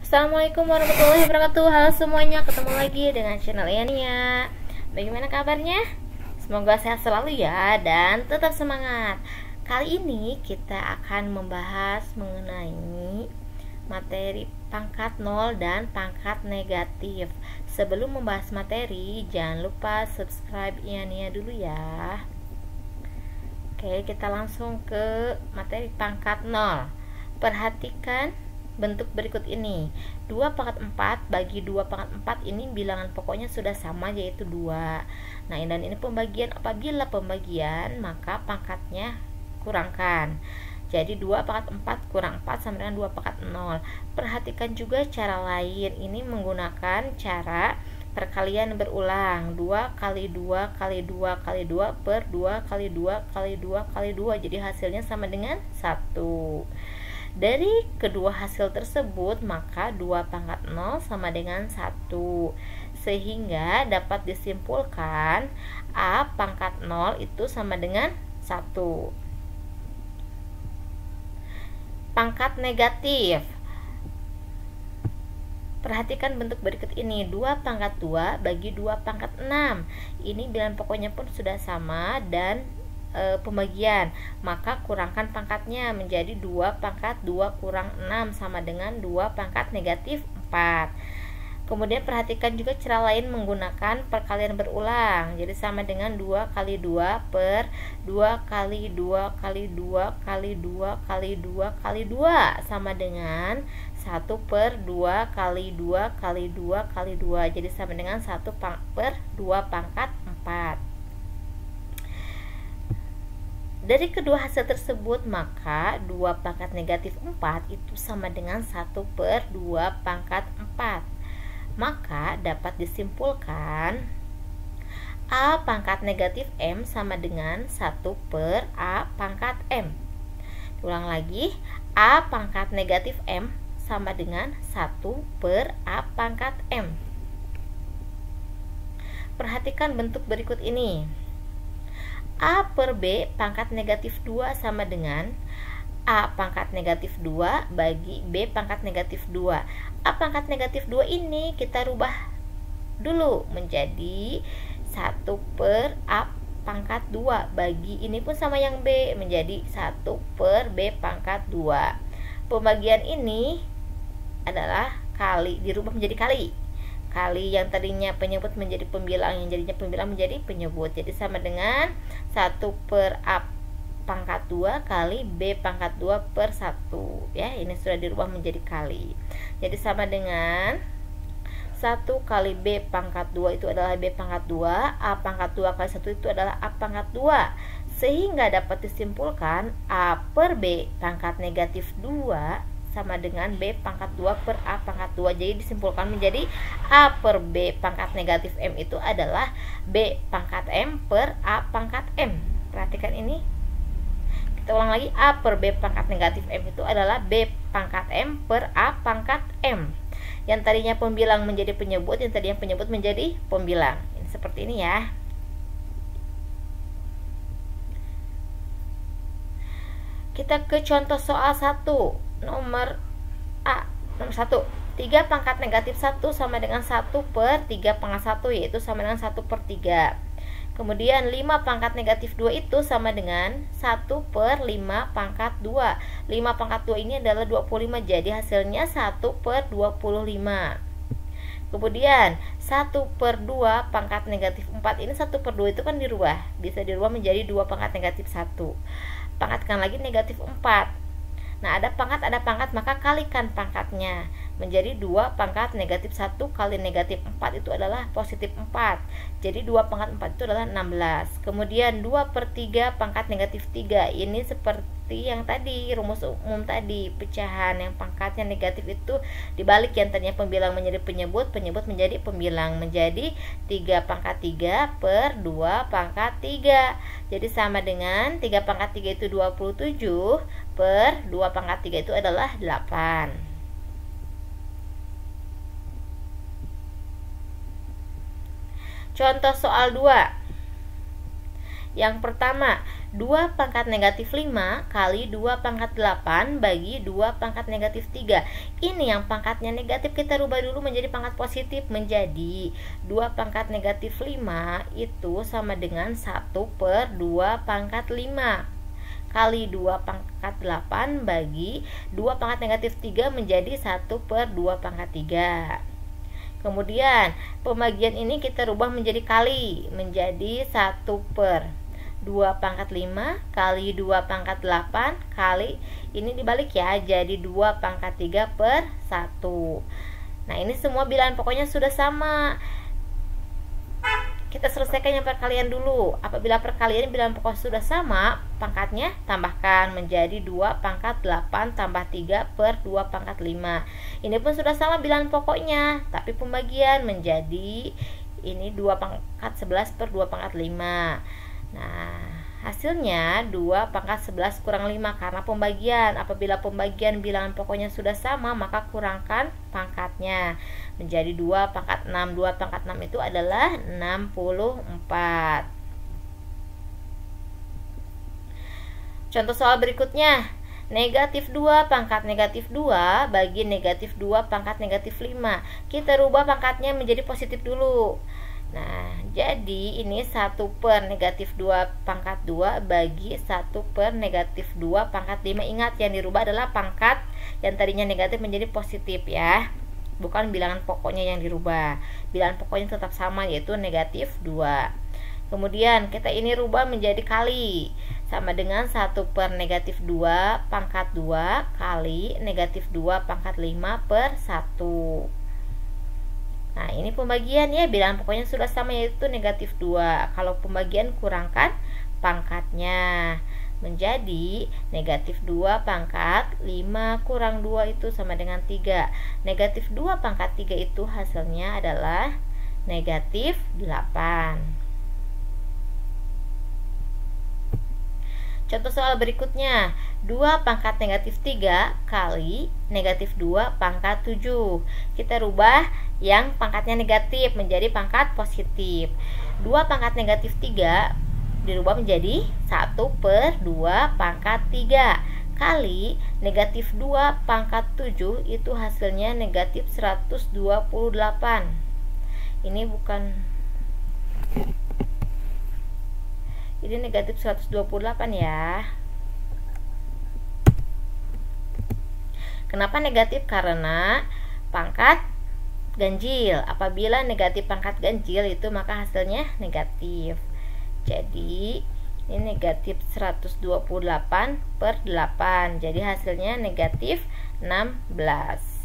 Assalamualaikum warahmatullahi wabarakatuh. Halo semuanya, ketemu lagi dengan channel Iania. Bagaimana kabarnya? Semoga sehat selalu ya, dan tetap semangat. Kali ini kita akan membahas mengenai materi pangkat 0 dan pangkat negatif. Sebelum membahas materi, jangan lupa subscribe Iania dulu ya. Oke, kita langsung ke materi pangkat 0. Perhatikan bentuk berikut ini. 2 pangkat 4 bagi 2 pangkat 4 ini bilangan pokoknya sudah sama, yaitu 2. Nah, dan ini pembagian. Apabila pembagian, maka pangkatnya kurangkan. Jadi 2 pangkat 4 kurang 4 sama dengan 2 pangkat 0. Perhatikan juga cara lain. Ini menggunakan cara perkalian berulang. 2 kali 2 kali 2 kali 2 per 2 kali 2 kali 2 kali 2. Jadi hasilnya sama dengan 1. Dari kedua hasil tersebut, maka 2 pangkat 0 sama dengan 1. Sehingga dapat disimpulkan A pangkat 0 itu sama dengan 1. Pangkat negatif. Perhatikan bentuk berikut ini. 2 pangkat 2 bagi 2 pangkat 6. Ini bilangan pokoknya pun sudah sama dan pembagian, maka kurangkan pangkatnya menjadi 2 pangkat 2 kurang 6 sama dengan 2 pangkat negatif 4. Kemudian perhatikan juga cara lain menggunakan perkalian berulang. Jadi sama dengan 2 kali 2 per 2 kali 2 kali 2 kali 2 kali 2 kali 2 sama dengan 1 per 2 kali 2 kali 2 kali 2. Jadi sama dengan 1 per 2 pangkat 4. Dari kedua hasil tersebut, maka 2 pangkat negatif 4 itu sama dengan 1 per 2 pangkat 4. Maka dapat disimpulkan A pangkat negatif M sama dengan 1 per A pangkat M. Ulang lagi, A pangkat negatif M sama dengan 1 per A pangkat M. Perhatikan bentuk berikut ini. A per B pangkat negatif 2 sama dengan A pangkat negatif 2 bagi B pangkat negatif 2. A pangkat negatif 2 ini kita rubah dulu menjadi 1 per A pangkat 2 bagi ini pun sama yang B menjadi 1 per B pangkat 2. Pembagian ini adalah kali, dirubah menjadi kali. Kali yang tadinya penyebut menjadi pembilang, yang jadinya pembilang menjadi penyebut. Jadi sama dengan 1 per A pangkat 2 kali B pangkat 2 per 1. Ya, ini sudah dirubah menjadi kali. Jadi sama dengan 1 kali B pangkat 2 itu adalah B pangkat 2, A pangkat 2 kali 1 itu adalah A pangkat 2. Sehingga dapat disimpulkan A per B pangkat negatif 2 sama dengan B pangkat 2 per A pangkat 2. Jadi disimpulkan menjadi A per B pangkat negatif M itu adalah B pangkat M per A pangkat M. Perhatikan ini. Kita ulang lagi, A per B pangkat negatif M itu adalah B pangkat M per A pangkat M. Yang tadinya pembilang menjadi penyebut, yang tadinya penyebut menjadi pembilang. Ini seperti ini ya. Kita ke contoh soal 1. Nomor A, nomor 1. 3 pangkat negatif 1 sama dengan 1 per 3 pangkat 1, yaitu sama dengan 1 per 3. Kemudian 5 pangkat negatif 2 itu sama dengan 1 per 5 pangkat 2. 5 pangkat 2 ini adalah 25, jadi hasilnya 1 per 25. Kemudian 1 per 2 pangkat negatif 4 ini, 1 per 2 itu kan dirubah, bisa dirubah menjadi 2 pangkat negatif 1. Pangkatkan lagi negatif 4. Nah, ada pangkat, maka kalikan pangkatnya menjadi 2 pangkat negatif 1 kali negatif 4 itu adalah positif 4. Jadi 2 pangkat 4 itu adalah 16. Kemudian 2 per 3 pangkat negatif 3. Ini seperti yang tadi, rumus umum tadi, pecahan yang pangkatnya negatif itu dibalik, yang tadinya pembilang menjadi penyebut, penyebut menjadi pembilang, menjadi 3 pangkat 3 per 2 pangkat 3. Jadi sama dengan 3 pangkat 3 itu 27 per 2 pangkat 3 itu adalah 8. Contoh soal 2. Yang pertama, 2 pangkat negatif 5 kali 2 pangkat 8 bagi 2 pangkat negatif 3. Ini yang pangkatnya negatif kita rubah dulu menjadi pangkat positif, menjadi 2 pangkat negatif 5 itu sama dengan 1/2 pangkat 5 kali 2 pangkat 8 bagi 2 pangkat negatif 3 menjadi 1/2 pangkat 3. Kemudian pembagian ini kita rubah menjadi kali, menjadi 1/2 pangkat 5 kali 2 pangkat 8 kali, ini dibalik ya, jadi 2 pangkat 3/1. Nah, ini semua bilangan pokoknya sudah sama. Kita selesaikan yang perkalian dulu. Apabila perkalian bilangan pokok sudah sama, pangkatnya tambahkan menjadi 2 pangkat 8 tambah 3/2 pangkat 5. Ini pun sudah sama bilangan pokoknya, tapi pembagian menjadi ini 2 pangkat 11/2 pangkat 5. Nah, hasilnya 2 pangkat 11 kurang 5 karena pembagian. Apabila pembagian bilangan pokoknya sudah sama, maka kurangkan pangkatnya menjadi 2 pangkat 6. 2 pangkat 6 itu adalah 64. Contoh soal berikutnya, negatif 2 pangkat negatif 2 bagi negatif 2 pangkat negatif 5. Kita rubah pangkatnya menjadi positif dulu. Nah, jadi ini 1/negatif 2 pangkat 2 bagi 1/negatif 2 pangkat 5. Ingat, yang dirubah adalah pangkat yang tadinya negatif menjadi positif ya, bukan bilangan pokoknya yang dirubah. Bilangan pokoknya tetap sama, yaitu negatif 2. Kemudian kita ini rubah menjadi kali, sama dengan 1/negatif 2 pangkat 2 kali negatif 2 pangkat 5/1. Nah, ini pembagian ya, bilangan pokoknya sudah sama, yaitu negatif 2. Kalau pembagian kurangkan pangkatnya menjadi negatif 2 pangkat 5 kurang 2 itu sama dengan 3. Negatif 2 pangkat 3 itu hasilnya adalah negatif 8. Contoh soal berikutnya, 2 pangkat negatif 3 kali negatif 2 pangkat 7. Kita rubah yang pangkatnya negatif menjadi pangkat positif. 2 pangkat negatif 3 dirubah menjadi 1/2 pangkat 3 kali negatif 2 pangkat 7 itu hasilnya negatif 128. Ini negatif 128 ya. Kenapa negatif? Karena pangkat ganjil. Apabila negatif pangkat ganjil itu maka hasilnya negatif. Jadi ini negatif 128/8. Jadi hasilnya negatif 16.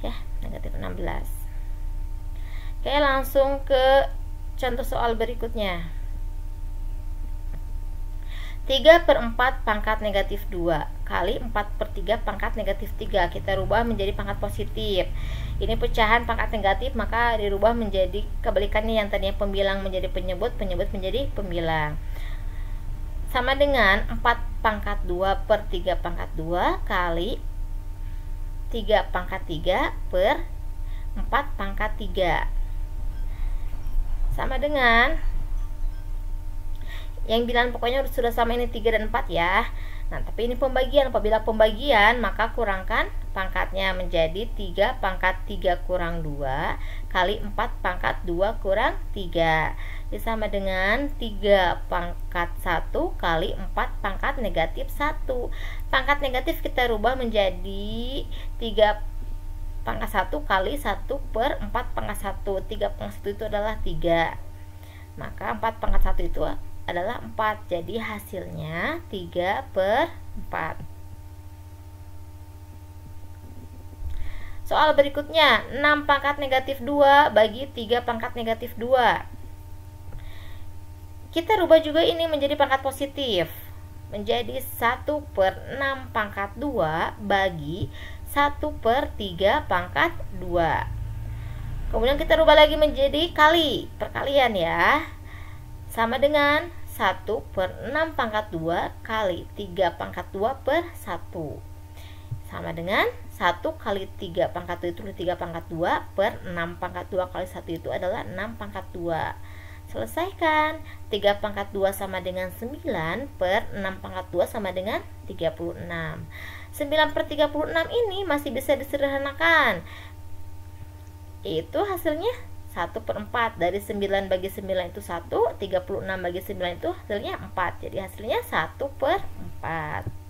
Ya, negatif 16. Oke, langsung ke contoh soal berikutnya. 3/4 pangkat negatif 2 kali 4/3 pangkat negatif 3. Kita rubah menjadi pangkat positif. Ini pecahan pangkat negatif, maka dirubah menjadi kebalikannya, yang tadinya pembilang menjadi penyebut, penyebut menjadi pembilang. Sama dengan 4 pangkat 2/3 pangkat 2 kali 3 pangkat 3/4 pangkat 3. Sama dengan yang bilangan pokoknya sudah sama, ini 3 dan 4 ya. Nah, tapi ini pembagian. Apabila pembagian maka kurangkan pangkatnya menjadi 3 pangkat 3 kurang 2 kali 4 pangkat 2 kurang 3. Ini sama dengan 3 pangkat 1 kali 4 pangkat negatif 1. Pangkat negatif kita rubah menjadi 3 pangkat 1 kali 1/4 pangkat 1. 3 pangkat 1 itu adalah 3. Maka 4 pangkat 1 itu adalah 4. Jadi hasilnya 3/4. Soal berikutnya, 6 pangkat negatif 2 bagi 3 pangkat negatif 2. Kita rubah juga ini menjadi pangkat positif, menjadi 1/6 pangkat 2 bagi 1/3 pangkat 2. Kemudian kita rubah lagi menjadi kali, perkalian ya. Sama dengan 1/6 pangkat 2 kali 3 pangkat 2/1. Sama dengan 1 kali 3 pangkat 2 itu 3 pangkat 2 per 6 pangkat 2 kali 1 itu adalah 6 pangkat 2. Selesaikan. 3 pangkat 2 sama dengan 9 per 6 pangkat 2 sama dengan 36. 9 per 36 ini masih bisa disederhanakan. Itu hasilnya 1 per 4. Dari 9 bagi 9 itu 1, 36 bagi 9 itu hasilnya 4. Jadi hasilnya 1 per 4.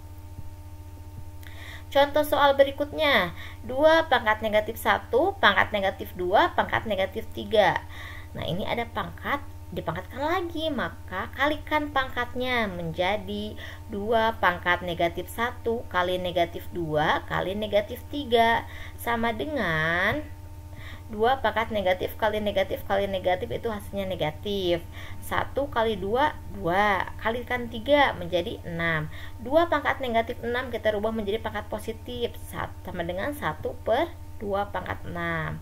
Contoh soal berikutnya, 2 pangkat negatif 1, pangkat negatif 2, pangkat negatif 3. Nah, ini ada pangkat, dipangkatkan lagi, maka kalikan pangkatnya menjadi 2 pangkat negatif 1 kali negatif 2 kali negatif 3 sama dengan 2 pangkat negatif kali negatif kali negatif itu hasilnya negatif. 1 kali 2, 2. Kalikan 3 menjadi 6. 2 pangkat negatif 6 kita rubah menjadi pangkat positif, sama dengan 1 per 2 pangkat 6.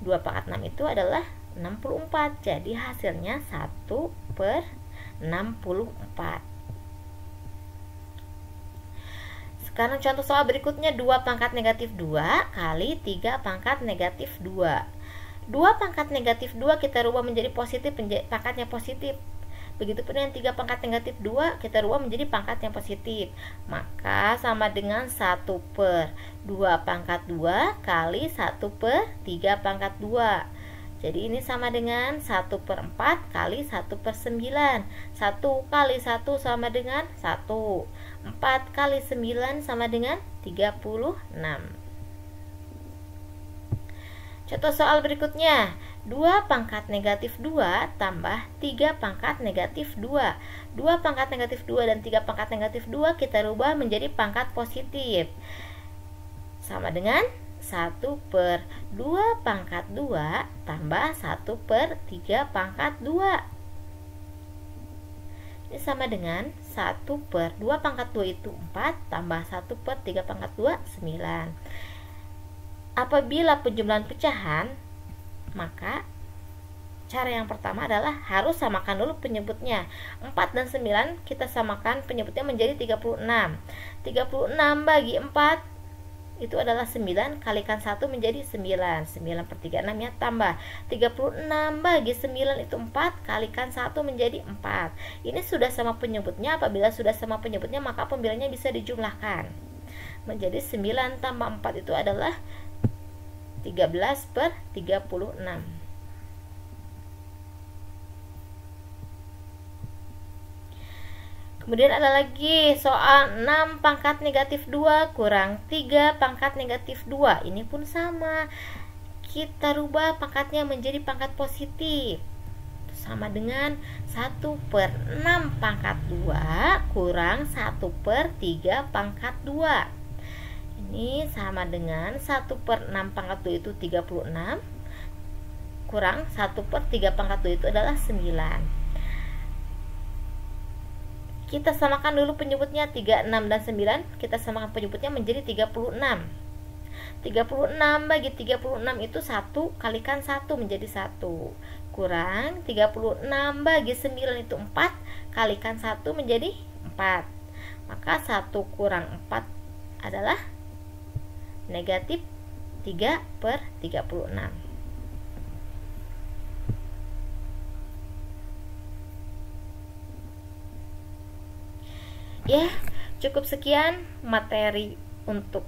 2 pangkat 6 itu adalah 64. Jadi hasilnya 1 per 64. Sekarang contoh soal berikutnya, 2 pangkat negatif 2 kali 3 pangkat negatif 2. 2 pangkat negatif 2 kita rubah menjadi positif, pangkatnya positif. Begitupun dengan 3 pangkat negatif 2 kita rubah menjadi pangkat yang positif. Maka sama dengan 1 per 2 pangkat 2 kali 1 per 3 pangkat 2. Jadi ini sama dengan 1 per 4 kali 1 per 9. 1 kali 1 sama dengan 1. 4 kali 9 sama dengan 36. Contoh soal berikutnya, 2 pangkat negatif 2 tambah 3 pangkat negatif 2. 2 pangkat negatif 2 dan 3 pangkat negatif 2 kita rubah menjadi pangkat positif. Sama dengan 1 per 2 pangkat 2 tambah 1 per 3 pangkat 2. Ini sama dengan 1 per 2 pangkat 2 itu 4 tambah 1 per 3 pangkat 2, 9. Apabila penjumlahan pecahan, maka cara yang pertama adalah harus samakan dulu penyebutnya. 4 dan 9 kita samakan penyebutnya menjadi 36. 36 bagi 4 itu adalah 9, kalikan 1 menjadi 9. 9 per 36 ya, tambah 36 bagi 9 itu 4, kalikan 1 menjadi 4. Ini sudah sama penyebutnya. Apabila sudah sama penyebutnya, maka pembilanya bisa dijumlahkan menjadi 9 tambah 4 itu adalah 13 per 36. Kemudian ada lagi soal 6 pangkat negatif 2 kurang 3 pangkat negatif 2. Ini pun sama. Kita rubah pangkatnya menjadi pangkat positif. Sama dengan 1 per 6 pangkat 2 kurang 1 per 3 pangkat 2. Ini sama dengan 1 per 6 pangkat 2 itu 36. Kurang 1 per 3 pangkat 2 itu adalah 9. Kita samakan dulu penyebutnya, 36 dan 9 kita samakan penyebutnya menjadi 36. 36 bagi 36 itu 1, kalikan 1 menjadi 1. Kurang 36 bagi 9 itu 4, kalikan 1 menjadi 4. Maka 1 kurang 4 adalah negatif 3 per 36. Ya, cukup sekian materi untuk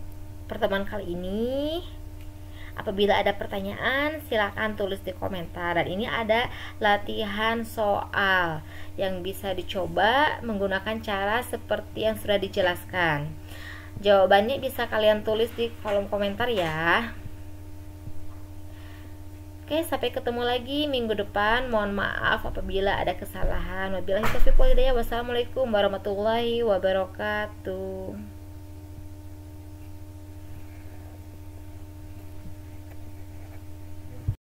pertemuan kali ini. Apabila ada pertanyaan, silakan tulis di komentar. Dan ini ada latihan soal yang bisa dicoba menggunakan cara seperti yang sudah dijelaskan. Jawabannya bisa kalian tulis di kolom komentar ya. Oke, sampai ketemu lagi minggu depan. Mohon maaf apabila ada kesalahan. Wabillahi taufiq wal hidayah. Wassalamualaikum warahmatullahi wabarakatuh.